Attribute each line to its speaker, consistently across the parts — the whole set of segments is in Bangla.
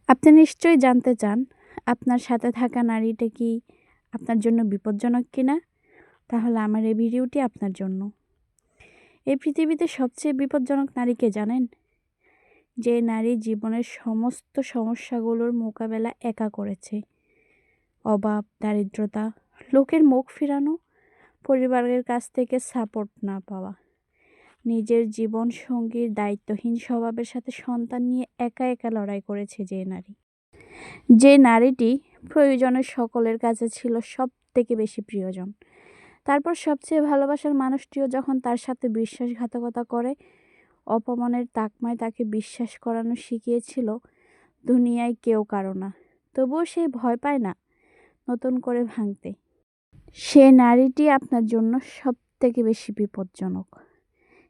Speaker 1: আপনি নিশ্চয়ই জানতে চান আপনার সাথে থাকা নারীটা কি আপনার জন্য বিপজ্জনক কিনা? তাহলে আমার এই ভিডিওটি আপনার জন্য। এই পৃথিবীতে সবচেয়ে বিপজ্জনক নারী কে জানেন? যে নারী জীবনের সমস্ত সমস্যাগুলোর মোকাবেলা একা করেছে। অভাব, দারিদ্রতা, লোকের মুখ ফিরানো, পরিবারের কাছ থেকে সাপোর্ট না পাওয়া, নিজের জীবন সঙ্গীর দায়িত্বহীন স্বভাবের সাথে সন্তান নিয়ে একা একা লড়াই করেছে যে নারীটি প্রয়োজনের সকলের কাছে ছিল সবথেকে বেশি প্রিয়জন। তারপর সবচেয়ে ভালোবাসার মানুষটিও যখন তার সাথে বিশ্বাসঘাতকতা করে, অপমানের তাকমায় তাকে বিশ্বাস করানো শিখিয়েছিল দুনিয়ায় কেউ কারো না, তবুও সে ভয় পায় না নতুন করে ভাঙতে। সে নারীটি আপনার জন্য সবথেকে বেশি বিপজ্জনক।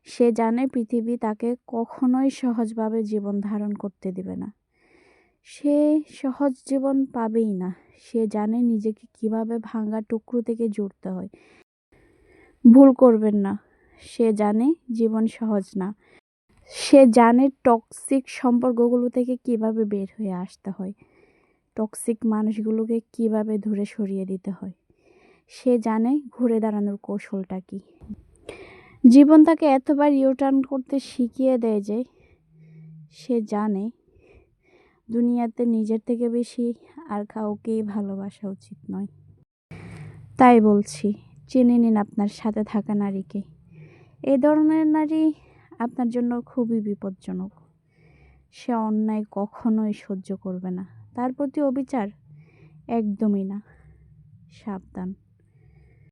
Speaker 1: সে জানে পৃথিবী তাকে কখনোই সহজভাবে জীবন ধারণ করতে দিবে না। সে সহজ জীবন পাবেই না। সে জানে নিজেকে কিভাবে ভাঙা টুকরো থেকে জুড়তে হয়। ভুল করবেন না। সে জানে জীবন সহজ না। সে জানে টক্সিক সম্পর্কগুলো থেকে কিভাবে বের হয়ে আসতে হয়, টক্সিক মানুষগুলোকে কিভাবে দূরে সরিয়ে দিতে হয়। সে জানে ঘুরে দাঁড়ানোর কৌশলটা কি। জীবন তাকে এতবার ইউটার্ন করতে শিখিয়ে দেয় যে সে জানে দুনিয়াতে নিজের থেকে বেশি আর কাউকেই ভালোবাসা উচিত নয়। তাই বলছি, চিনে নিন আপনার সাথে থাকা নারীকে। এই ধরনের নারী আপনার জন্য খুবই বিপজ্জনক। সে অন্যায় কখনোই সহ্য করবে না, তার প্রতি অবিচার একদমই না। সাবধান।